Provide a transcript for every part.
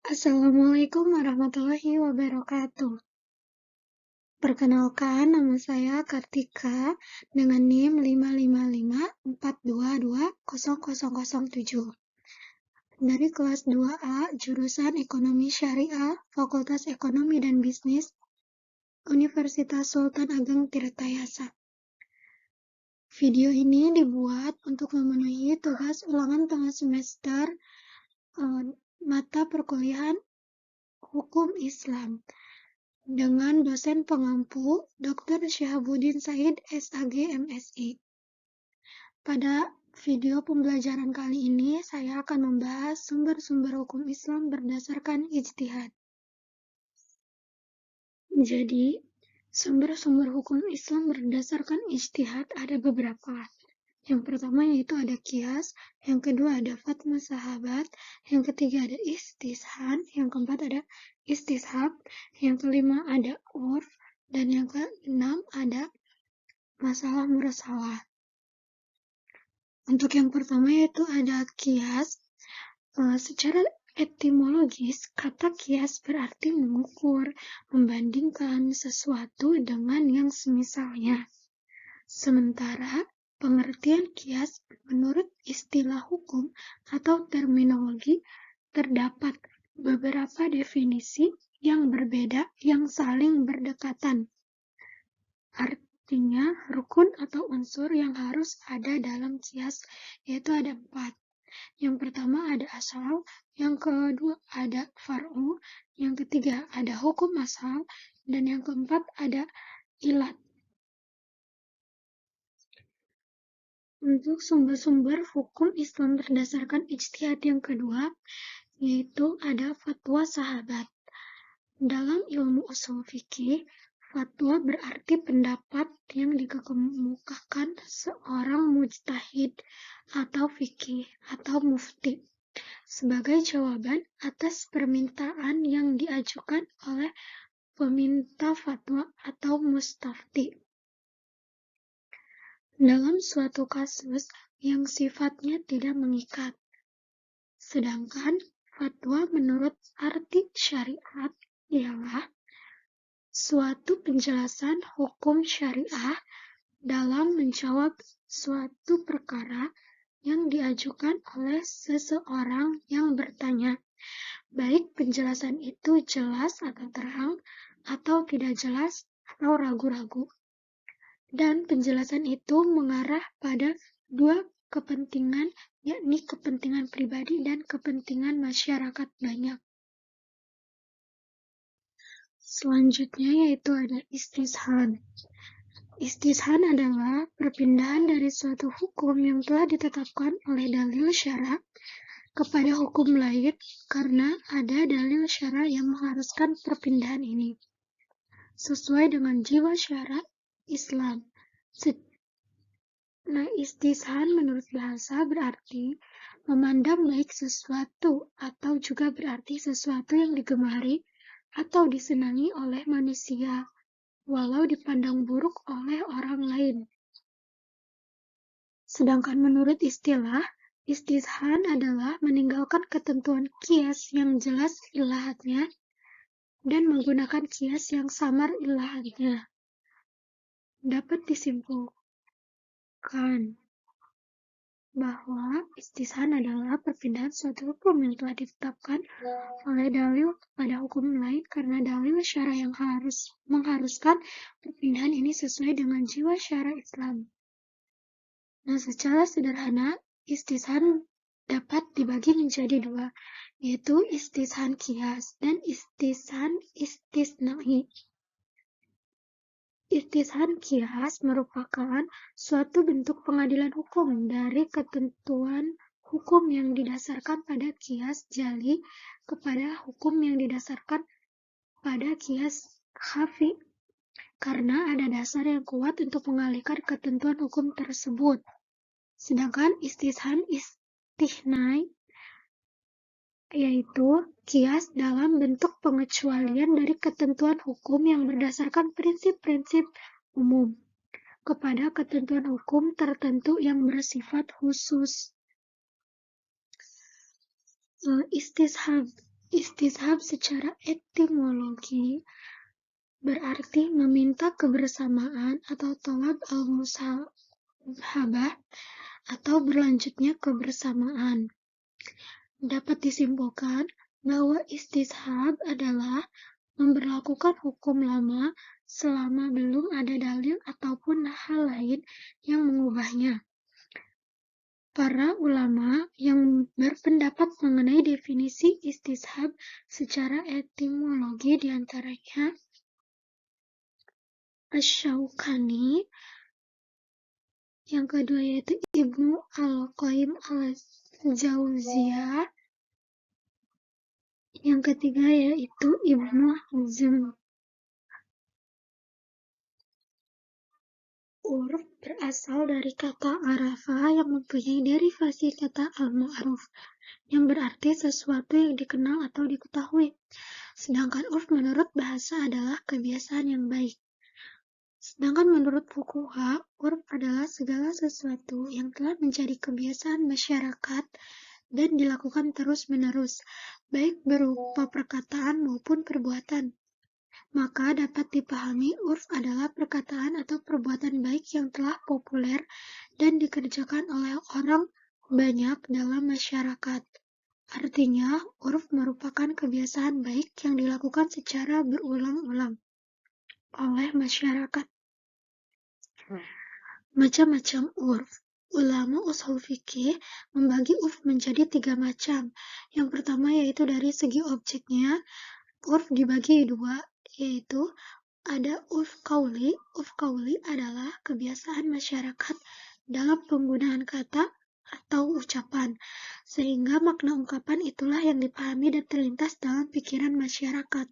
Assalamualaikum warahmatullahi wabarakatuh. Perkenalkan, nama saya Kartika dengan NIM 55542200007 dari kelas 2A jurusan Ekonomi Syariah, Fakultas Ekonomi dan Bisnis, Universitas Sultan Ageng Tirtayasa. Video ini dibuat untuk memenuhi tugas ulangan tengah semester mata perkuliahan Hukum Islam dengan dosen pengampu Dr. Syihabuddin Said, SAG, MSI. Pada video pembelajaran kali ini, saya akan membahas sumber-sumber hukum Islam berdasarkan ijtihad. Jadi, sumber-sumber hukum Islam berdasarkan ijtihad ada beberapa. Yang pertama yaitu ada qiyas, yang kedua ada fatwa sahabat, yang ketiga ada istishan, yang keempat ada istishab, yang kelima ada urf, dan yang keenam ada masalah mursalah. Untuk yang pertama yaitu ada qiyas. Secara etimologis, kata qiyas berarti mengukur, membandingkan sesuatu dengan yang semisalnya. Sementara pengertian qiyas menurut istilah hukum atau terminologi terdapat beberapa definisi yang berbeda yang saling berdekatan. Artinya, rukun atau unsur yang harus ada dalam qiyas yaitu ada 4. Yang pertama ada asal, yang kedua ada far'u, yang ketiga ada hukum asal, dan yang keempat ada ilat. Untuk sumber-sumber hukum Islam berdasarkan ijtihad yang kedua, yaitu ada fatwa sahabat. Dalam ilmu ushul fikih, fatwa berarti pendapat yang dikemukakan seorang mujtahid atau fikih atau mufti sebagai jawaban atas permintaan yang diajukan oleh peminta fatwa atau mustafti. Dalam suatu kasus yang sifatnya tidak mengikat. Sedangkan fatwa menurut arti syariat ialah suatu penjelasan hukum syariah dalam menjawab suatu perkara yang diajukan oleh seseorang yang bertanya, baik penjelasan itu jelas atau terang, atau tidak jelas atau ragu-ragu. Dan penjelasan itu mengarah pada dua kepentingan, yakni kepentingan pribadi dan kepentingan masyarakat banyak. Selanjutnya yaitu ada istishan. Istishan adalah perpindahan dari suatu hukum yang telah ditetapkan oleh dalil syara kepada hukum lain karena ada dalil syara yang mengharuskan perpindahan ini sesuai dengan jiwa syara Islam. Nah, istishan menurut bahasa berarti memandang baik sesuatu atau juga berarti sesuatu yang digemari atau disenangi oleh manusia, walau dipandang buruk oleh orang lain. Sedangkan menurut istilah, istishan adalah meninggalkan ketentuan qiyas yang jelas ilahatnya dan menggunakan qiyas yang samar ilahatnya. Dapat disimpulkan bahwa istishan adalah perpindahan suatu hukum yang telah ditetapkan oleh dalil pada hukum lain karena dalil syara yang mengharuskan perpindahan ini sesuai dengan jiwa syara Islam. Nah, secara sederhana, istishan dapat dibagi menjadi dua, yaitu istishan qiyas dan istishan istisna'i. Istishan qiyas merupakan suatu bentuk pengadilan hukum dari ketentuan hukum yang didasarkan pada qiyas jali kepada hukum yang didasarkan pada qiyas khafi, karena ada dasar yang kuat untuk mengalihkan ketentuan hukum tersebut. Sedangkan istishan istisnai yaitu qiyas dalam bentuk pengecualian dari ketentuan hukum yang berdasarkan prinsip-prinsip umum kepada ketentuan hukum tertentu yang bersifat khusus. Istishab secara etimologi berarti meminta kebersamaan atau tolab al-musahabah atau berlanjutnya kebersamaan. Dapat disimpulkan bahwa istishab adalah memberlakukan hukum lama selama belum ada dalil ataupun hal lain yang mengubahnya. Para ulama yang berpendapat mengenai definisi istishab secara etimologi diantaranya Asy-Syaukani, yang kedua yaitu Ibnu Al-Qayyim Al-Jauziyah, yang ketiga yaitu Ibnu Hazm. Urf berasal dari kata arafa yang mempunyai derivasi kata al-ma'ruf, yang berarti sesuatu yang dikenal atau diketahui. Sedangkan urf menurut bahasa adalah kebiasaan yang baik. Sedangkan menurut fuqaha, urf adalah segala sesuatu yang telah menjadi kebiasaan masyarakat dan dilakukan terus-menerus, baik berupa perkataan maupun perbuatan. Maka dapat dipahami urf adalah perkataan atau perbuatan baik yang telah populer dan dikerjakan oleh orang banyak dalam masyarakat. Artinya, urf merupakan kebiasaan baik yang dilakukan secara berulang-ulang oleh masyarakat. Macam-macam urf. Ulama ushul fikih membagi urf menjadi 3 macam. Yang pertama yaitu dari segi objeknya, urf dibagi 2, yaitu ada urf qauli. Urf qauli adalah kebiasaan masyarakat dalam penggunaan kata atau ucapan, sehingga makna ungkapan itulah yang dipahami dan terlintas dalam pikiran masyarakat.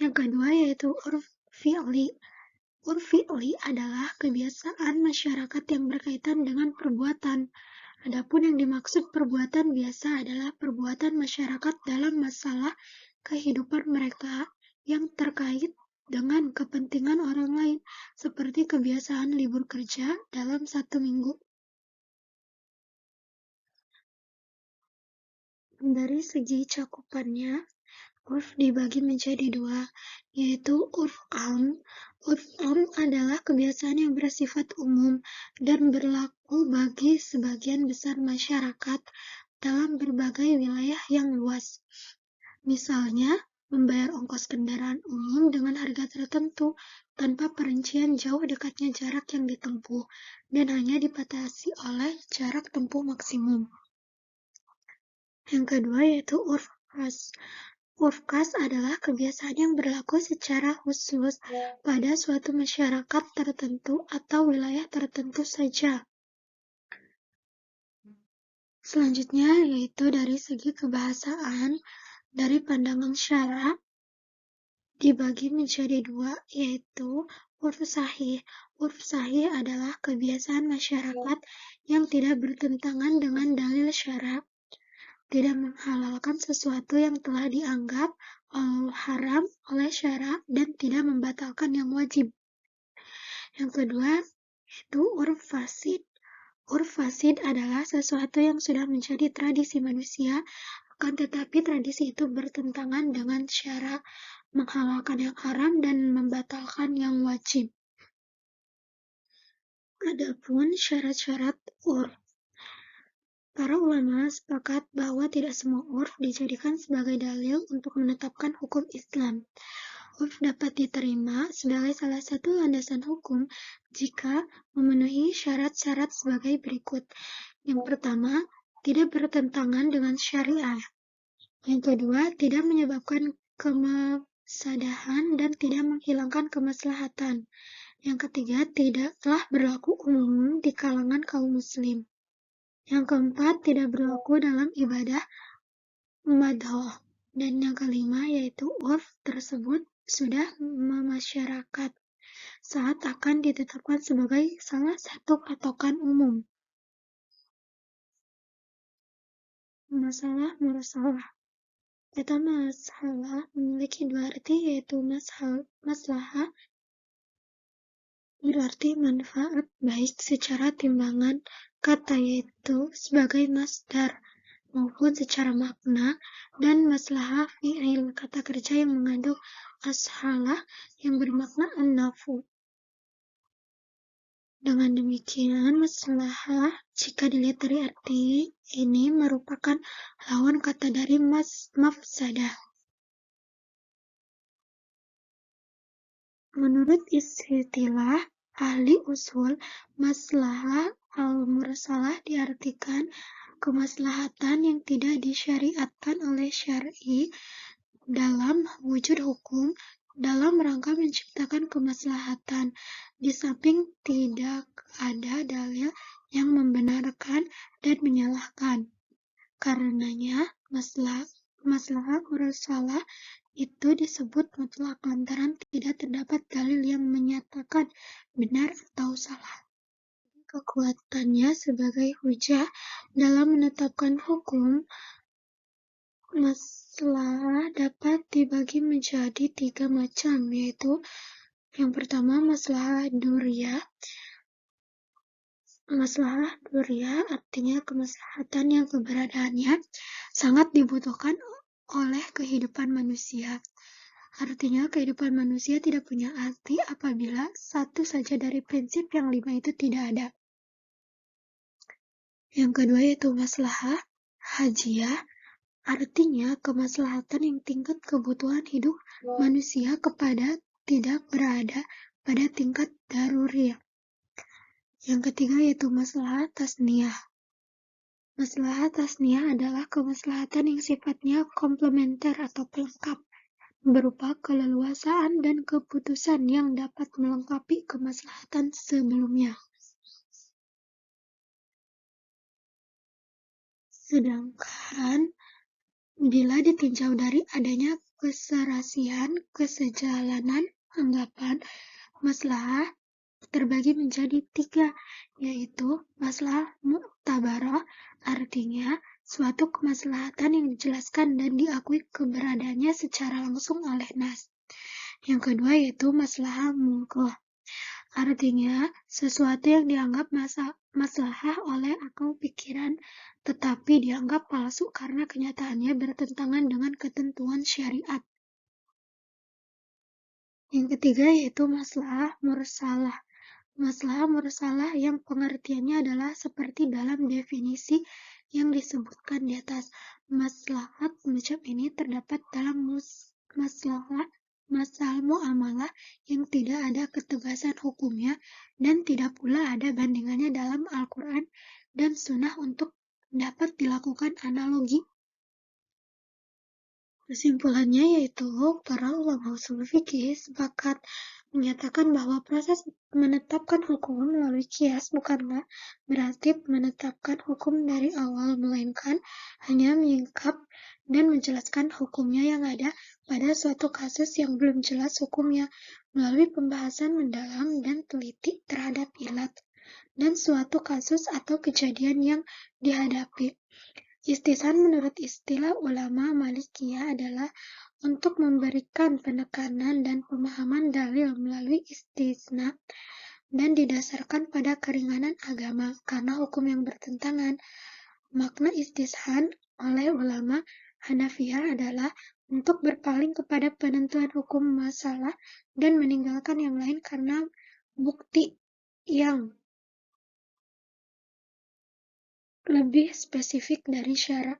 Yang kedua yaitu urf fi'li. Urf fi'li adalah kebiasaan masyarakat yang berkaitan dengan perbuatan. Adapun yang dimaksud perbuatan biasa adalah perbuatan masyarakat dalam masalah kehidupan mereka yang terkait dengan kepentingan orang lain, seperti kebiasaan libur kerja dalam 1 minggu. Dari segi cakupannya, urf dibagi menjadi 2, yaitu urf am. Urf am adalah kebiasaan yang bersifat umum dan berlaku bagi sebagian besar masyarakat dalam berbagai wilayah yang luas. Misalnya, membayar ongkos kendaraan umum dengan harga tertentu tanpa perincian jauh dekatnya jarak yang ditempuh dan hanya dibatasi oleh jarak tempuh maksimum. Yang kedua yaitu urf khas. Urf khas adalah kebiasaan yang berlaku secara khusus pada suatu masyarakat tertentu atau wilayah tertentu saja. Selanjutnya yaitu dari segi kebahasaan, dari pandangan syara dibagi menjadi 2, yaitu urf sahih. Urf sahih adalah kebiasaan masyarakat yang tidak bertentangan dengan dalil syara, tidak menghalalkan sesuatu yang telah dianggap haram oleh syara dan tidak membatalkan yang wajib. Yang kedua, yaitu urf fasid. Urf fasid adalah sesuatu yang sudah menjadi tradisi manusia, akan tetapi tradisi itu bertentangan dengan syara, menghalalkan yang haram dan membatalkan yang wajib. Adapun syarat-syarat urf. Para ulama sepakat bahwa tidak semua urf dijadikan sebagai dalil untuk menetapkan hukum Islam. Urf dapat diterima sebagai salah satu landasan hukum jika memenuhi syarat-syarat sebagai berikut. Yang pertama, tidak bertentangan dengan syariah. Yang kedua, tidak menyebabkan kemafsadahan dan tidak menghilangkan kemaslahatan. Yang ketiga, tidaklah berlaku umum di kalangan kaum muslim. Yang keempat, tidak berlaku dalam ibadah madhoh. Dan yang kelima, yaitu urf tersebut sudah memasyarakat saat akan ditetapkan sebagai salah satu patokan umum. Masalah mursalah. Kata masalah memiliki 2 arti, yaitu maslahah berarti manfaat baik secara timbangan kata, yaitu sebagai masdar, maupun secara makna, dan maslahah fi'il kata kerja yang mengandung ashalah yang bermakna an-nafu. Dengan demikian, maslahah jika dilihat dari arti ini merupakan lawan kata dari mafsadah. Menurut istilah ahli usul, maslahah al-mursalah diartikan kemaslahatan yang tidak disyariatkan oleh syar'i dalam wujud hukum dalam rangka menciptakan kemaslahatan, di samping tidak ada dalil yang membenarkan dan menyalahkan. Karenanya, maslahah mursalah itu disebut mutlak lantaran tidak terdapat dalil yang menyatakan benar atau salah. Kekuatannya sebagai hujah dalam menetapkan hukum, maslahah dapat dibagi menjadi 3 macam, yaitu yang pertama maslahah duriyah. Maslahah duriyah artinya kemaslahatan yang keberadaannya sangat dibutuhkan oleh kehidupan manusia. Artinya kehidupan manusia tidak punya arti apabila satu saja dari prinsip yang 5 itu tidak ada. Yang kedua yaitu maslahah hajiyah, artinya kemaslahatan yang tingkat kebutuhan hidup manusia kepada tidak berada pada tingkat daruriyah. Yang ketiga yaitu maslahah tasniyah. Maslahah tasniyah adalah kemaslahatan yang sifatnya komplementer atau pelengkap, berupa keleluasaan dan keputusan yang dapat melengkapi kemaslahatan sebelumnya. Sedangkan bila ditinjau dari adanya keserasian, kesejalanan, anggapan, maslahah terbagi menjadi 3, yaitu maslahah mu'tabarah, artinya suatu kemaslahatan yang dijelaskan dan diakui keberadaannya secara langsung oleh nas. Yang kedua yaitu maslahah mungkoh, artinya sesuatu yang dianggap maslahah oleh akal pikiran, tetapi dianggap palsu karena kenyataannya bertentangan dengan ketentuan syariat. Yang ketiga yaitu maslahah mursalah. Maslahah mursalah yang pengertiannya adalah seperti dalam definisi yang disebutkan di atas. Maslahat macam ini terdapat dalam masalah muamalah yang tidak ada ketegasan hukumnya dan tidak pula ada bandingannya dalam Al-Quran dan Sunnah untuk dapat dilakukan analogi. Kesimpulannya yaitu para ulama usul fikih sepakat menyatakan bahwa proses menetapkan hukum melalui qiyas bukanlah berarti menetapkan hukum dari awal, melainkan hanya menyingkap dan menjelaskan hukumnya yang ada pada suatu kasus yang belum jelas hukumnya melalui pembahasan mendalam dan teliti terhadap ilat dan suatu kasus atau kejadian yang dihadapi. Istihsan menurut istilah ulama Malikiyah adalah untuk memberikan penekanan dan pemahaman dalil melalui istisna dan didasarkan pada keringanan agama karena hukum yang bertentangan. Makna istihsan oleh ulama Hanafiyah adalah untuk berpaling kepada penentuan hukum masalah dan meninggalkan yang lain karena bukti yang lebih spesifik dari syara.